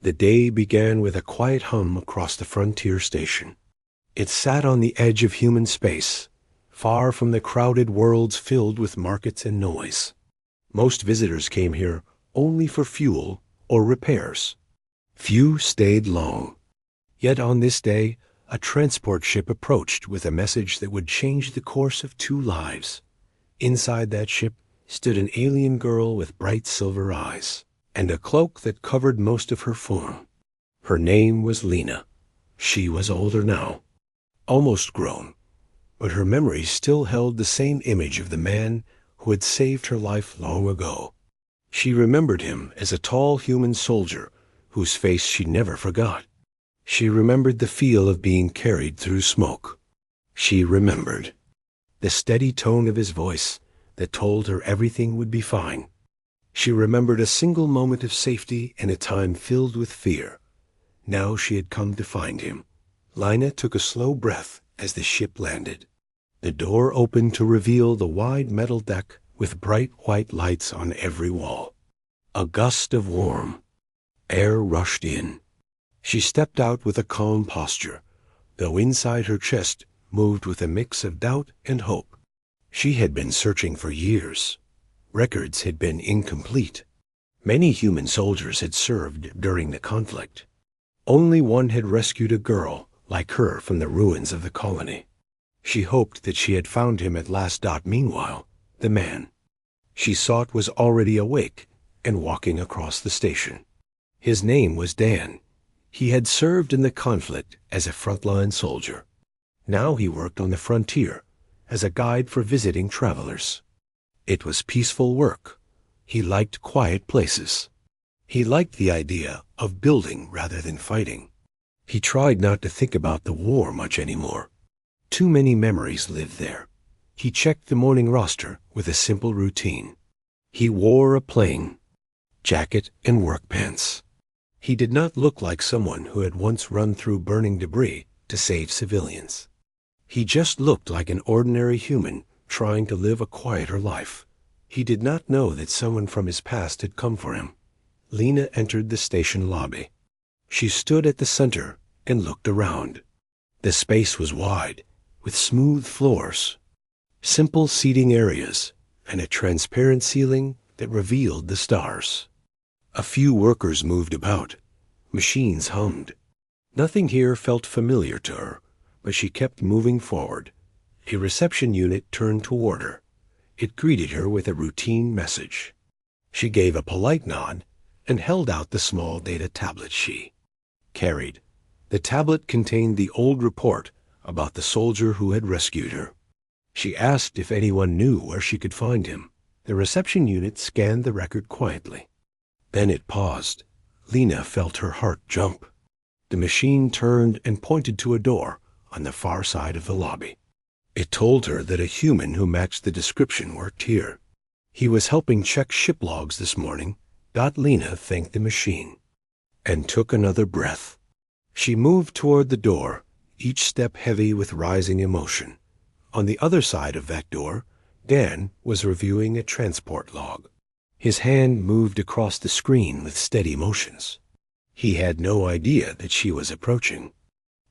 The day began with a quiet hum across the frontier station. It sat on the edge of human space, far from the crowded worlds filled with markets and noise. Most visitors came here only for fuel or repairs. Few stayed long. Yet on this day, a transport ship approached with a message that would change the course of 2 lives. Inside that ship stood an alien girl with bright silver eyes and a cloak that covered most of her form. Her name was Lena. She was older now, almost grown, but her memory still held the same image of the man who had saved her life long ago. She remembered him as a tall human soldier whose face she never forgot. She remembered the feel of being carried through smoke. She remembered the steady tone of his voice that told her everything would be fine. She remembered a single moment of safety in a time filled with fear. Now she had come to find him. Lina took a slow breath as the ship landed. The door opened to reveal the wide metal deck with bright white lights on every wall. A gust of warm air rushed in. She stepped out with a calm posture, though inside her chest moved with a mix of doubt and hope. She had been searching for years. Records had been incomplete. Many human soldiers had served during the conflict. Only one had rescued a girl like her from the ruins of the colony. She hoped that she had found him at last. Meanwhile, the man she sought was already awake and walking across the station. His name was Dan. He had served in the conflict as a frontline soldier. Now he worked on the frontier as a guide for visiting travelers. It was peaceful work. He liked quiet places. He liked the idea of building rather than fighting. He tried not to think about the war much anymore. Too many memories lived there. He checked the morning roster with a simple routine. He wore a plain jacket and work pants. He did not look like someone who had once run through burning debris to save civilians. He just looked like an ordinary human trying to live a quieter life. He did not know that someone from his past had come for him. Lena entered the station lobby. She stood at the center and looked around. The space was wide, with smooth floors, simple seating areas, and a transparent ceiling that revealed the stars. A few workers moved about. Machines hummed. Nothing here felt familiar to her, but she kept moving forward. A reception unit turned toward her. It greeted her with a routine message. She gave a polite nod and held out the small data tablet she carried. The tablet contained the old report about the soldier who had rescued her. She asked if anyone knew where she could find him. The reception unit scanned the record quietly. Then it paused. Lena felt her heart jump. The machine turned and pointed to a door on the far side of the lobby. It told her that a human who matched the description worked here. He was helping check ship logs this morning. Lena thanked the machine and took another breath. She moved toward the door, each step heavy with rising emotion. On the other side of that door, Dan was reviewing a transport log. His hand moved across the screen with steady motions. He had no idea that she was approaching.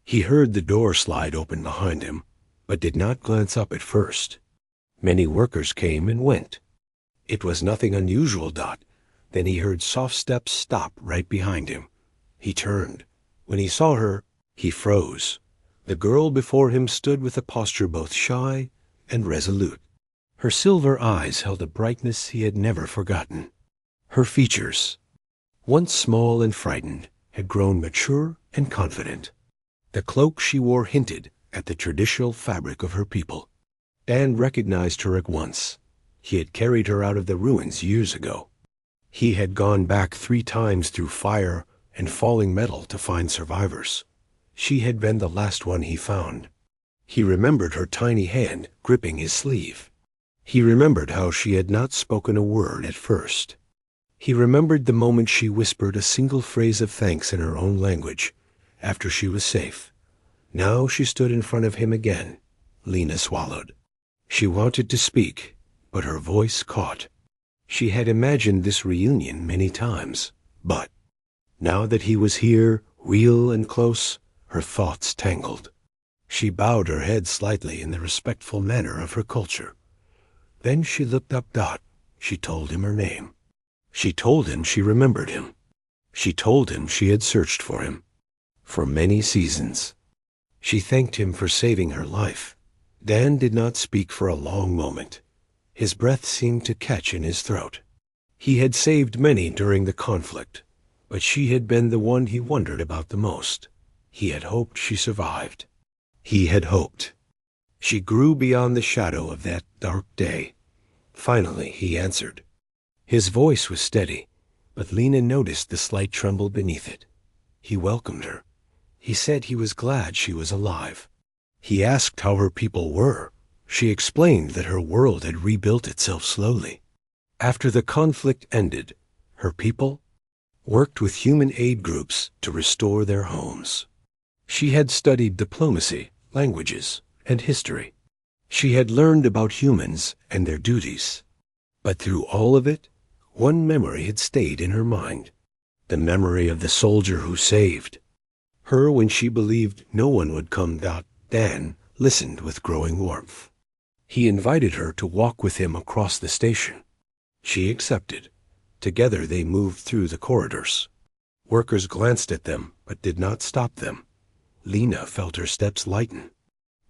He heard the door slide open behind him, but did not glance up at first. Many workers came and went. It was nothing unusual. Then he heard soft steps stop right behind him. He turned. When he saw her, he froze. The girl before him stood with a posture both shy and resolute. Her silver eyes held a brightness he had never forgotten. Her features, once small and frightened, had grown mature and confident. The cloak she wore hinted at the traditional fabric of her people. Dan recognized her at once. He had carried her out of the ruins years ago. He had gone back 3 times through fire and falling metal to find survivors. She had been the last one he found. He remembered her tiny hand gripping his sleeve. He remembered how she had not spoken a word at first. He remembered the moment she whispered a single phrase of thanks in her own language after she was safe. Now she stood in front of him again. Lena swallowed. She wanted to speak, but her voice caught. She had imagined this reunion many times, but Now that he was here, real and close, her thoughts tangled. She bowed her head slightly in the respectful manner of her culture. Then she looked up Dot. She told him her name. She told him she remembered him. She told him she had searched for him for many seasons. She thanked him for saving her life. Dan did not speak for a long moment. His breath seemed to catch in his throat. He had saved many during the conflict, but she had been the one he wondered about the most. He had hoped she survived. He had hoped. She grew beyond the shadow of that dark day. Finally, he answered. His voice was steady, but Lena noticed the slight tremble beneath it. He welcomed her. He said he was glad she was alive. He asked how her people were. She explained that her world had rebuilt itself slowly. After the conflict ended, her people worked with human aid groups to restore their homes. She had studied diplomacy, languages, and history. She had learned about humans and their duties. But through all of it, one memory had stayed in her mind. The memory of the soldier who saved her when she believed no one would come. Dan listened with growing warmth. He invited her to walk with him across the station. She accepted. Together they moved through the corridors. Workers glanced at them, but did not stop them. Lena felt her steps lighten.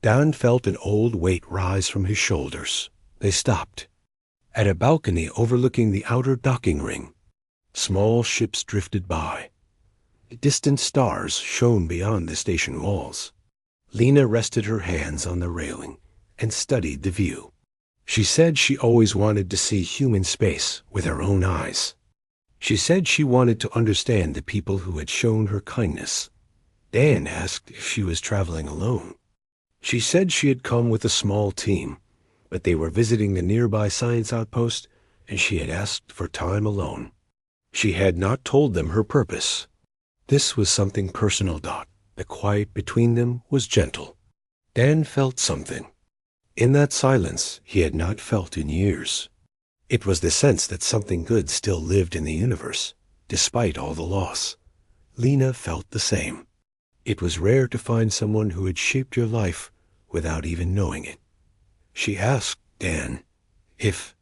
Dan felt an old weight rise from his shoulders. They stopped. At a balcony overlooking the outer docking ring, small ships drifted by. Distant stars shone beyond the station walls. Lena rested her hands on the railing and studied the view. She said she always wanted to see human space with her own eyes. She said she wanted to understand the people who had shown her kindness. Dan asked if she was traveling alone. She said she had come with a small team, but they were visiting the nearby science outpost, and she had asked for time alone. She had not told them her purpose. This was something personal. The quiet between them was gentle. Dan felt something. In that silence he had not felt in years. It was the sense that something good still lived in the universe, despite all the loss. Lena felt the same. It was rare to find someone who had shaped your life without even knowing it. She asked Dan if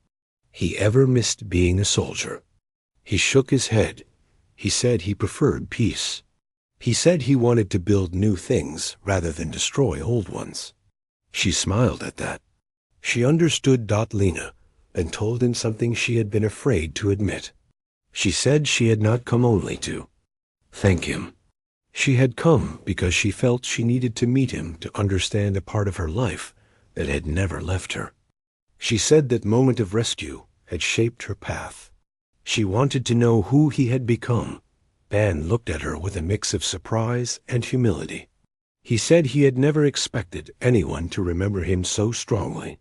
he ever missed being a soldier. He shook his head. He said he preferred peace. He said he wanted to build new things rather than destroy old ones. She smiled at that. She understood Lena and told him something she had been afraid to admit. She said she had not come only to thank him. She had come because she felt she needed to meet him to understand a part of her life that had never left her. She said that moment of rescue had shaped her path. She wanted to know who he had become. Dan looked at her with a mix of surprise and humility. He said he had never expected anyone to remember him so strongly.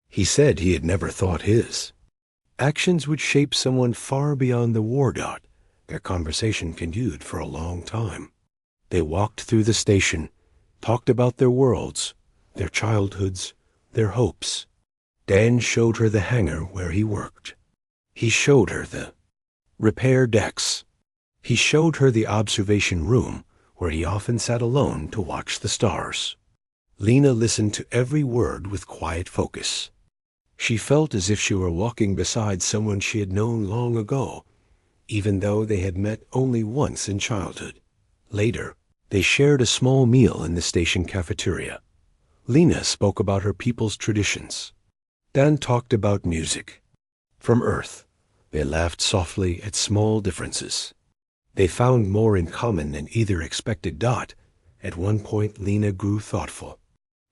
He said he had never thought his actions would shape someone far beyond the war. Their conversation continued for a long time. They walked through the station, talked about their worlds, their childhoods, their hopes. Dan showed her the hangar where he worked. He showed her the repair decks. He showed her the observation room where he often sat alone to watch the stars. Lena listened to every word with quiet focus. She felt as if she were walking beside someone she had known long ago, even though they had met only once in childhood. Later, they shared a small meal in the station cafeteria. Lena spoke about her people's traditions. Dan talked about music. From Earth, they laughed softly at small differences. They found more in common than either expected. At one point, Lena grew thoughtful.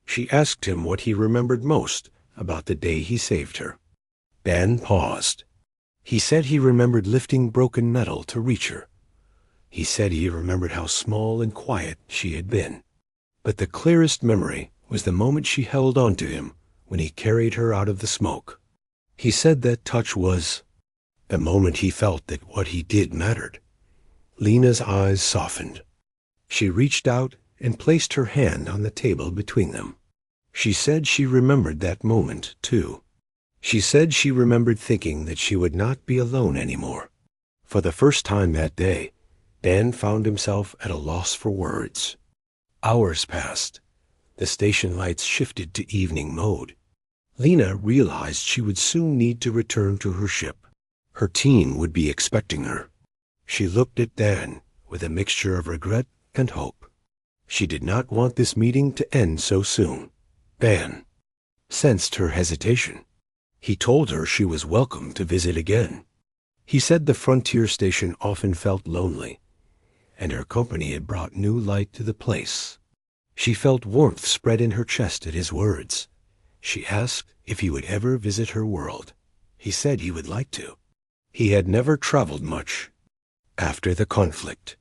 She asked him what he remembered most about the day he saved her. Dan paused. He said he remembered lifting broken metal to reach her. He said he remembered how small and quiet she had been. But the clearest memory was the moment she held on to him when he carried her out of the smoke. He said that touch was the moment he felt that what he did mattered. Lena's eyes softened. She reached out and placed her hand on the table between them. She said she remembered that moment, too. She said she remembered thinking that she would not be alone anymore. For the first time that day, Dan found himself at a loss for words. Hours passed. The station lights shifted to evening mode. Lena realized she would soon need to return to her ship. Her team would be expecting her. She looked at Dan with a mixture of regret and hope. She did not want this meeting to end so soon. Dan sensed her hesitation. He told her she was welcome to visit again. He said the frontier station often felt lonely, and her company had brought new light to the place. She felt warmth spread in her chest at his words. She asked if he would ever visit her world. He said he would like to. He had never traveled much after the conflict.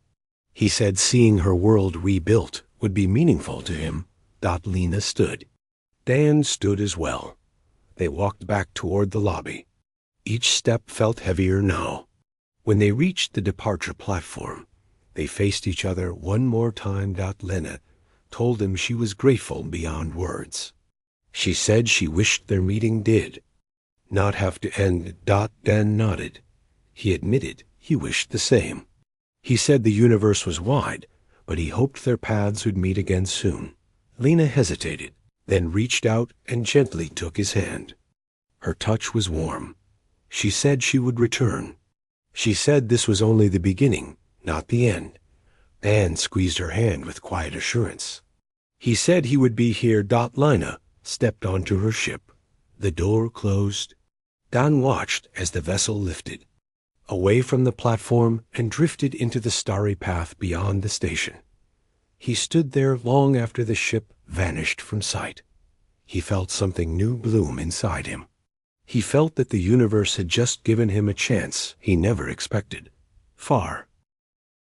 He said seeing her world rebuilt would be meaningful to him. Lena stood. Dan stood as well. They walked back toward the lobby. Each step felt heavier now. When they reached the departure platform, they faced each other one more time. Lena told him she was grateful beyond words. She said she wished their meeting did not have to end. Dan nodded. He admitted he wished the same. He said the universe was wide, but he hoped their paths would meet again soon. Lena hesitated, then reached out and gently took his hand. Her touch was warm. She said she would return. She said this was only the beginning, not the end. Dan squeezed her hand with quiet assurance. He said he would be here. Lena stepped onto her ship. The door closed. Dan watched as the vessel lifted away from the platform and drifted into the starry path beyond the station. He stood there long after the ship vanished from sight. He felt something new bloom inside him. He felt that the universe had just given him a chance he never expected. Far